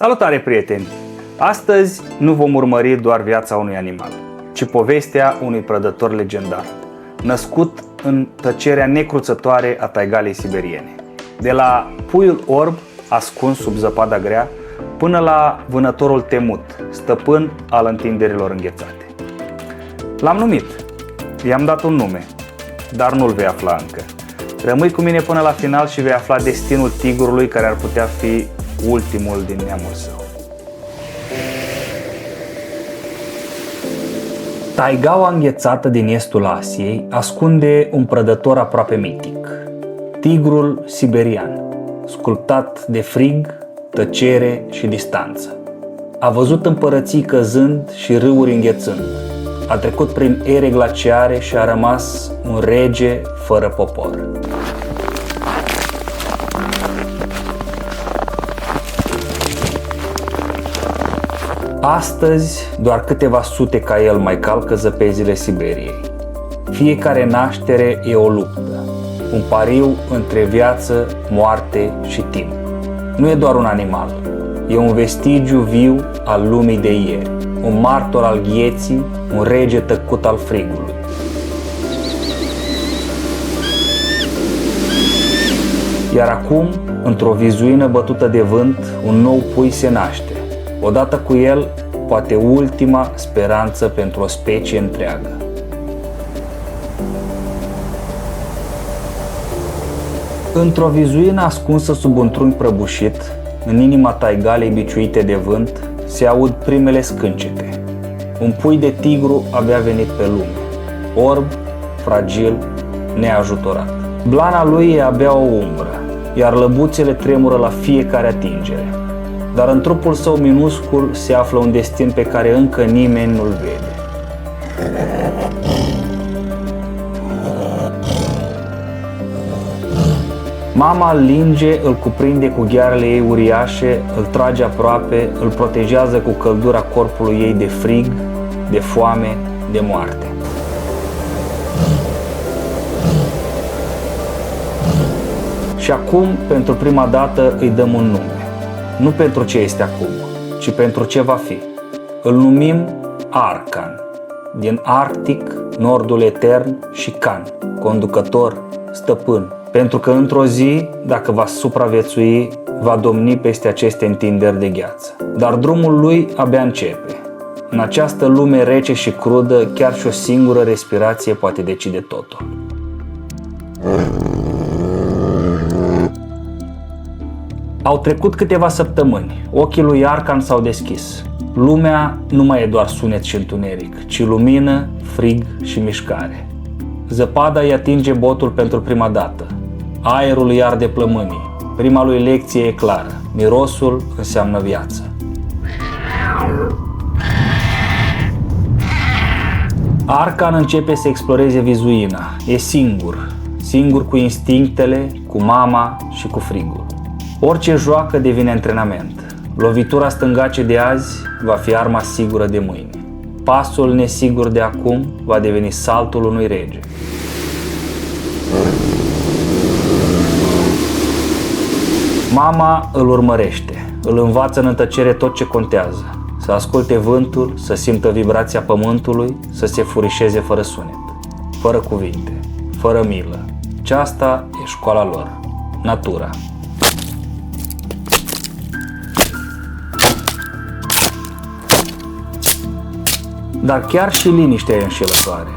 Salutare, prieteni! Astăzi nu vom urmări doar viața unui animal, ci povestea unui prădător legendar, născut în tăcerea necruțătoare a taigalei siberiene. De la puiul orb, ascuns sub zăpada grea, până la vânătorul temut, stăpân al întinderilor înghețate. L-am numit, i-am dat un nume, dar nu-l vei afla încă. Rămâi cu mine până la final și vei afla destinul tigrului care ar putea fi ultimul din neamul său. Taigaua înghețată din estul Asiei ascunde un prădător aproape mitic, tigrul siberian, sculptat de frig, tăcere și distanță. A văzut împărății căzând și râuri înghețând. A trecut prin ere glaciare și a rămas un rege fără popor. Astăzi, doar câteva sute ca el mai calcă zăpezile Siberiei. Fiecare naștere e o luptă, un pariu între viață, moarte și timp. Nu e doar un animal, e un vestigiu viu al lumii de ieri, un martor al gheții, un rege tăcut al frigului. Iar acum, într-o vizuină bătută de vânt, un nou pui se naște. Odată cu el, poate ultima speranță pentru o specie întreagă. Într-o vizuină ascunsă sub un trunchi prăbușit, în inima taigalei biciuite de vânt, se aud primele scâncete. Un pui de tigru abia venit pe lume, orb, fragil, neajutorat. Blana lui e abia o umbră, iar lăbuțele tremură la fiecare atingere. Dar în trupul său minuscul se află un destin pe care încă nimeni nu-l vede. Mama îl linge, îl cuprinde cu ghearele ei uriașe, îl trage aproape, îl protejează cu căldura corpului ei de frig, de foame, de moarte. Și acum, pentru prima dată, îi dăm un nume. Nu pentru ce este acum, ci pentru ce va fi. Îl numim Arkan, din Arctic, Nordul etern și Kan, conducător, stăpân, pentru că într-o zi, dacă va supraviețui, va domni peste aceste întinderi de gheață. Dar drumul lui abia începe. În această lume rece și crudă, chiar și o singură respirație poate decide totul. Au trecut câteva săptămâni, ochii lui Arkan s-au deschis. Lumea nu mai e doar sunet și întuneric, ci lumină, frig și mișcare. Zăpada îi atinge botul pentru prima dată. Aerul îi arde plămânii. Prima lui lecție e clară. Mirosul înseamnă viață. Arkan începe să exploreze vizuina. E singur cu instinctele, cu mama și cu frigul. Orice joacă devine antrenament. Lovitura stângace de azi va fi arma sigură de mâine. Pasul nesigur de acum va deveni saltul unui rege. Mama îl urmărește, îl învață în tăcere tot ce contează. Să asculte vântul, să simtă vibrația pământului, să se furișeze fără sunet, fără cuvinte, fără milă. Aceasta e școala lor, natura. Dar chiar și liniștea e înșelătoare.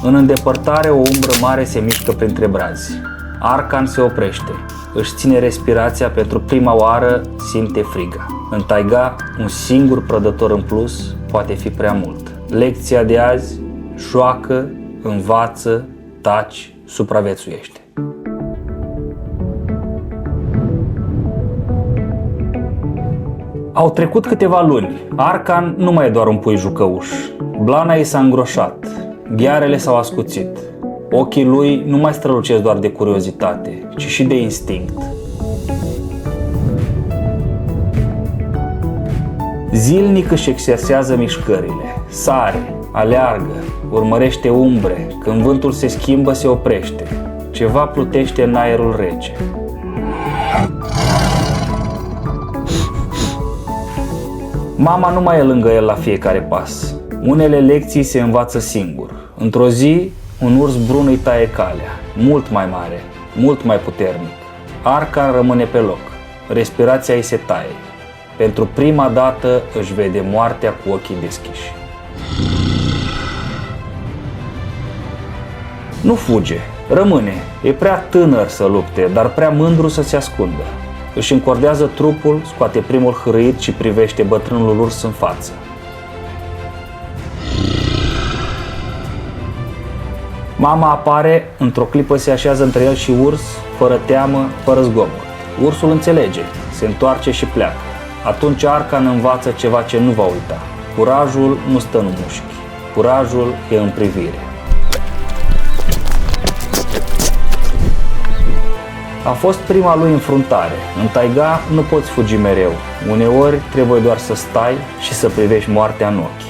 În îndepărtare, o umbră mare se mișcă printre brazi. Arkan se oprește, își ține respirația, pentru prima oară simte friga. În taiga, un singur prădător în plus poate fi prea mult. Lecția de azi: joacă, învață, taci, supraviețuiește. Au trecut câteva luni. Arkan nu mai e doar un pui jucăuș. Blana ei s-a îngroșat, ghearele s-au ascuțit. Ochii lui nu mai strălucesc doar de curiozitate, ci și de instinct. Zilnic își exersează mișcările, sare, aleargă, urmărește umbre, când vântul se schimbă se oprește. Ceva plutește în aerul rece. Mama nu mai e lângă el la fiecare pas. Unele lecții se învață singur. Într-o zi, un urs brun îi taie calea, mult mai mare, mult mai puternic. Arkan rămâne pe loc. Respirația îi se taie. Pentru prima dată își vede moartea cu ochii deschiși. Nu fuge, rămâne. E prea tânăr să lupte, dar prea mândru să se ascundă. Își încordează trupul, scoate primul hârâit și privește bătrânul urs în față. Mama apare, într-o clipă se așează între el și urs, fără teamă, fără zgomot. Ursul înțelege, se întoarce și pleacă. Atunci Arkan învață ceva ce nu va uita. Curajul nu stă în mușchi, curajul e în privire. A fost prima lui înfruntare. În taiga nu poți fugi mereu. Uneori trebuie doar să stai și să privești moartea în ochi.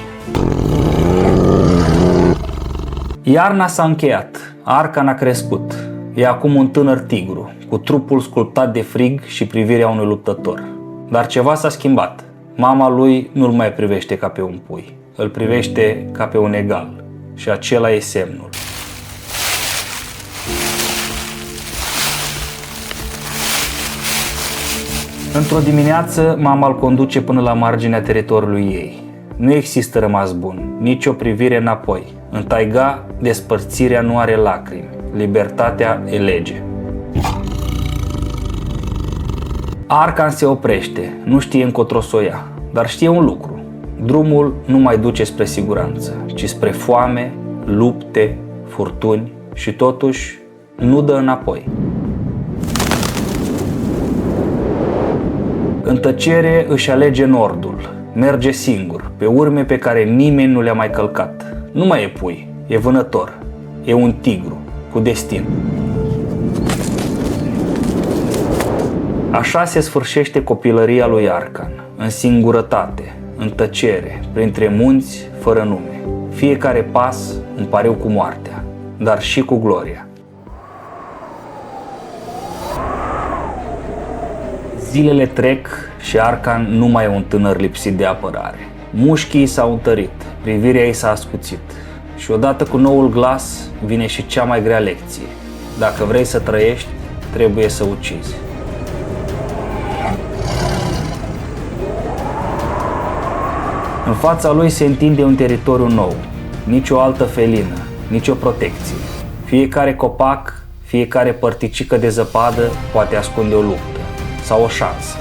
Iarna s-a încheiat. Arkan a crescut. E acum un tânăr tigru, cu trupul sculptat de frig și privirea unui luptător. Dar ceva s-a schimbat. Mama lui nu-l mai privește ca pe un pui. Îl privește ca pe un egal. Și acela e semnul. Într-o dimineață, mama îl conduce până la marginea teritoriului ei. Nu există rămas bun, nici o privire înapoi. În taiga, despărțirea nu are lacrimi. Libertatea e lege. Arkan se oprește, nu știe încotro să o ia, dar știe un lucru. Drumul nu mai duce spre siguranță, ci spre foame, lupte, furtuni și totuși nu dă înapoi. În tăcere își alege nordul, merge singur, pe urme pe care nimeni nu le-a mai călcat. Nu mai e pui, e vânător, e un tigru, cu destin. Așa se sfârșește copilăria lui Arkan, în singurătate, în tăcere, printre munți, fără nume. Fiecare pas un pariu cu moartea, dar și cu gloria. Zilele trec și Arkan nu mai e un tânăr lipsit de apărare. Mușchii s-au întărit, privirea ei s-a ascuțit și odată cu noul glas vine și cea mai grea lecție. Dacă vrei să trăiești, trebuie să ucizi. În fața lui se întinde un teritoriu nou, nici o altă felină, nici o protecție. Fiecare copac, fiecare părticică de zăpadă poate ascunde o luptă sau o șansă.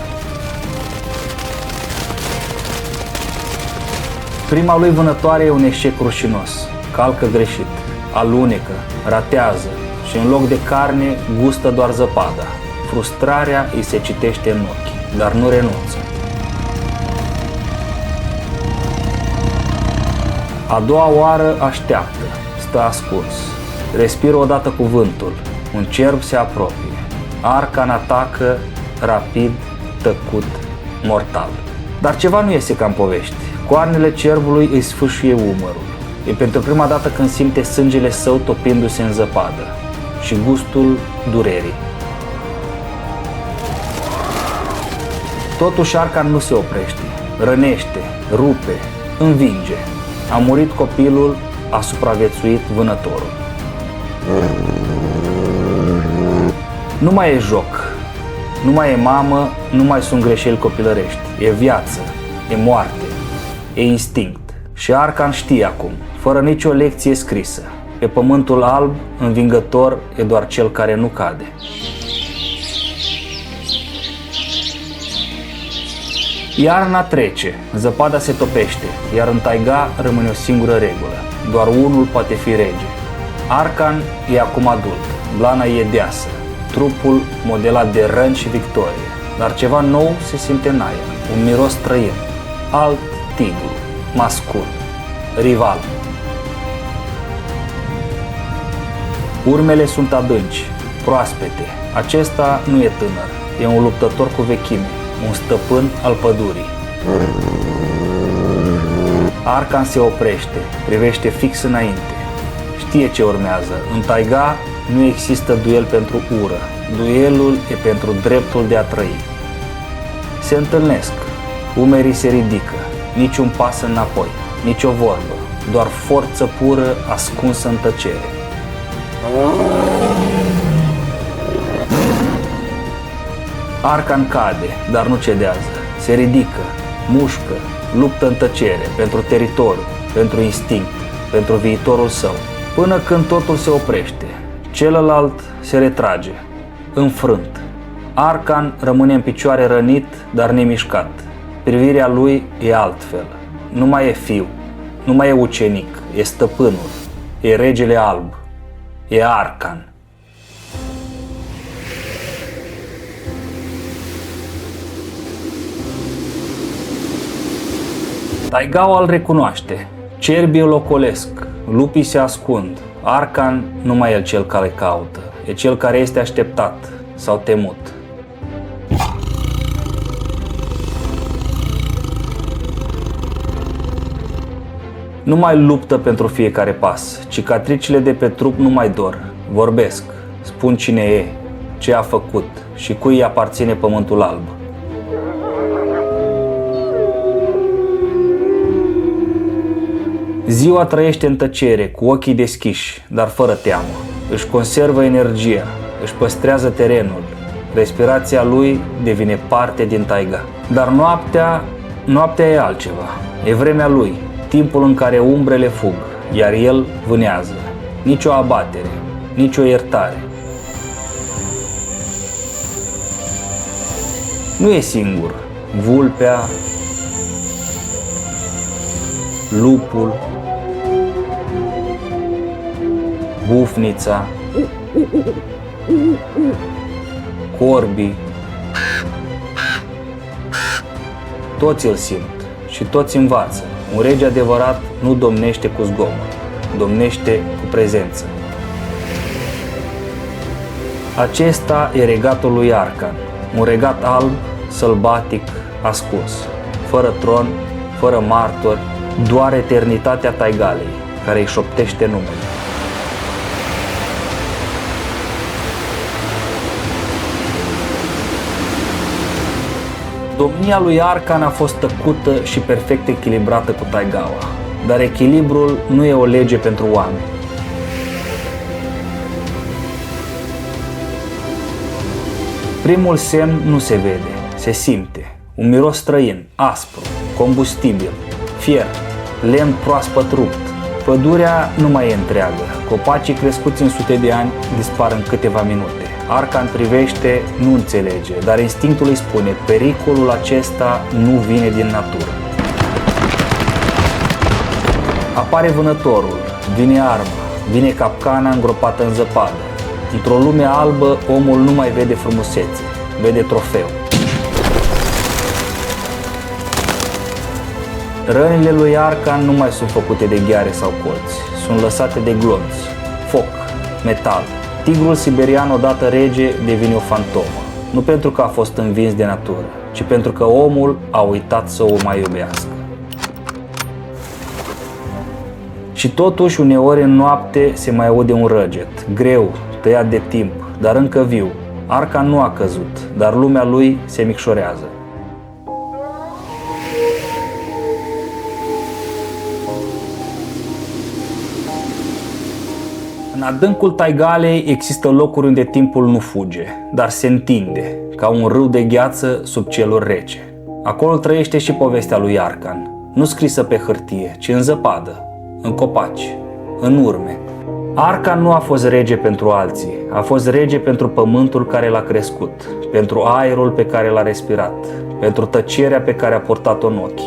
Prima lui vânătoare e un eșec rușinos, calcă greșit, alunecă, ratează și în loc de carne gustă doar zăpada. Frustrarea îi se citește în ochi, dar nu renunță. A doua oară așteaptă, stă ascuns, respiră odată cuvântul, un cerb se apropie. Arkan atacă, rapid, tăcut, mortal. Dar ceva nu iese ca în povești. Coarnele cerbului îi sfâșie umărul. E pentru prima dată când simte sângele său topindu-se în zăpadă și gustul durerii. Totuși Arkan nu se oprește, rănește, rupe, învinge. A murit copilul, a supraviețuit vânătorul. Nu mai e joc, nu mai e mamă, nu mai sunt greșeli copilărești. E viață, e moarte, e instinct. Și Arkan știe acum, fără nicio lecție scrisă. Pe pământul alb, învingător e doar cel care nu cade. Iarna trece, zăpada se topește, iar în taiga rămâne o singură regulă. Doar unul poate fi rege. Arkan e acum adult, blana e deasă, trupul modelat de răni și victorie. Dar ceva nou se simte în aer, un miros străin, alt tigru, mascul, rival. Urmele sunt adânci, proaspete. Acesta nu e tânăr, e un luptător cu vechime, un stăpân al pădurii. Arkan se oprește, privește fix înainte. Știe ce urmează. În taiga nu există duel pentru ură. Duelul e pentru dreptul de a trăi. Se întâlnesc, umerii se ridică, niciun pas înapoi, nicio vorbă, doar forță pură ascunsă în tăcere. Arkan cade, dar nu cedează, se ridică, mușcă, luptă în tăcere pentru teritoriu, pentru instinct, pentru viitorul său, până când totul se oprește. Celălalt se retrage, înfrânt. Arkan rămâne în picioare rănit, dar nemișcat. Privirea lui e altfel. Nu mai e fiu, nu mai e ucenic, e stăpânul, e regele alb, e Arkan. Taigawa îl recunoaște, cerbii îl ocolesc, lupii se ascund. Arkan nu mai e cel care caută, e cel care este așteptat sau temut. Nu mai luptă pentru fiecare pas, cicatricile de pe trup nu mai dor, vorbesc, spun cine e, ce a făcut și cui îi aparține pământul alb. Ziua trăiește în tăcere, cu ochii deschiși, dar fără teamă. Își conservă energia, își păstrează terenul. Respirația lui devine parte din taiga. Dar noaptea e altceva. E vremea lui, timpul în care umbrele fug, iar el vânează. Nici o abatere, nici o iertare. Nu e singur. Vulpea, lupul, bufnița, corbii, toți îl simt și toți învață. Un rege adevărat nu domnește cu zgomot, domnește cu prezență. Acesta e regatul lui Arkan, un regat alb, sălbatic, ascuns, fără tron, fără martori, doar eternitatea taigalei, care îi șoptește numele. Domnia lui Arkan a fost tăcută și perfect echilibrată cu Taigawa, dar echilibrul nu e o lege pentru oameni. Primul semn nu se vede, se simte. Un miros străin, aspru, combustibil, fier, lemn proaspăt rupt. Pădurea nu mai e întreagă, copacii crescuți în sute de ani dispar în câteva minute. Arkan privește, nu înțelege, dar instinctul îi spune, pericolul acesta nu vine din natură. Apare vânătorul, vine arma, vine capcana îngropată în zăpadă. Într-o lume albă, omul nu mai vede frumusețe, vede trofeu. Rănile lui Arkan nu mai sunt făcute de gheare sau colți, sunt lăsate de glonț, foc, metal. Tigrul siberian, odată rege, devine o fantomă, nu pentru că a fost învins de natură, ci pentru că omul a uitat să o mai iubească. Și totuși, uneori în noapte se mai aude un răget, greu, tăiat de timp, dar încă viu. Arkan nu a căzut, dar lumea lui se micșorează. În adâncul taigalei există locuri unde timpul nu fuge, dar se întinde, ca un râu de gheață sub celuri rece. Acolo trăiește și povestea lui Arkan, nu scrisă pe hârtie, ci în zăpadă, în copaci, în urme. Arkan nu a fost rege pentru alții, a fost rege pentru pământul care l-a crescut, pentru aerul pe care l-a respirat, pentru tăcerea pe care a purtat-o în ochi.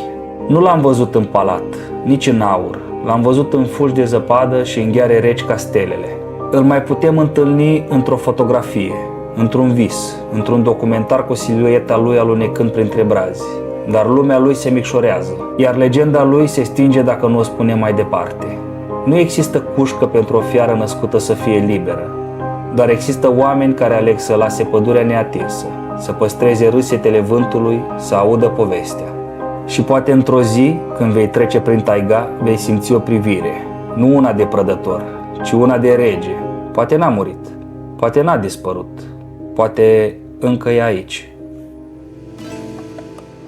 Nu l-am văzut în palat, nici în aur, l-am văzut în fulgi de zăpadă și în gheare reci ca stelele. Îl mai putem întâlni într-o fotografie, într-un vis, într-un documentar cu silueta lui alunecând printre brazi. Dar lumea lui se micșorează, iar legenda lui se stinge dacă nu o spunem mai departe. Nu există cușcă pentru o fiară născută să fie liberă, dar există oameni care aleg să lase pădurea neatinsă, să păstreze râsetele vântului, să audă povestea. Și poate într-o zi, când vei trece prin taiga, vei simți o privire, nu una de prădător, ci una de rege. Poate n-a murit, poate n-a dispărut, poate încă e aici.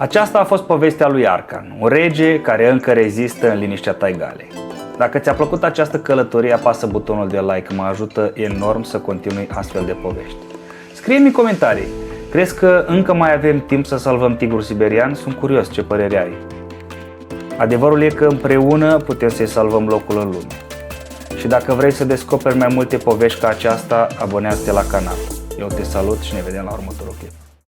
Aceasta a fost povestea lui Arkan, un rege care încă rezistă în liniștea taigalei. Dacă ți-a plăcut această călătorie, apasă butonul de like, mă ajută enorm să continui astfel de povești. Scrie-mi în comentarii, crezi că încă mai avem timp să salvăm tigrul siberian? Sunt curios ce părere ai. Adevărul e că împreună putem să-i salvăm locul în lume. Și dacă vrei să descoperi mai multe povești ca aceasta, abonează-te la canal. Eu te salut și ne vedem la următorul clip.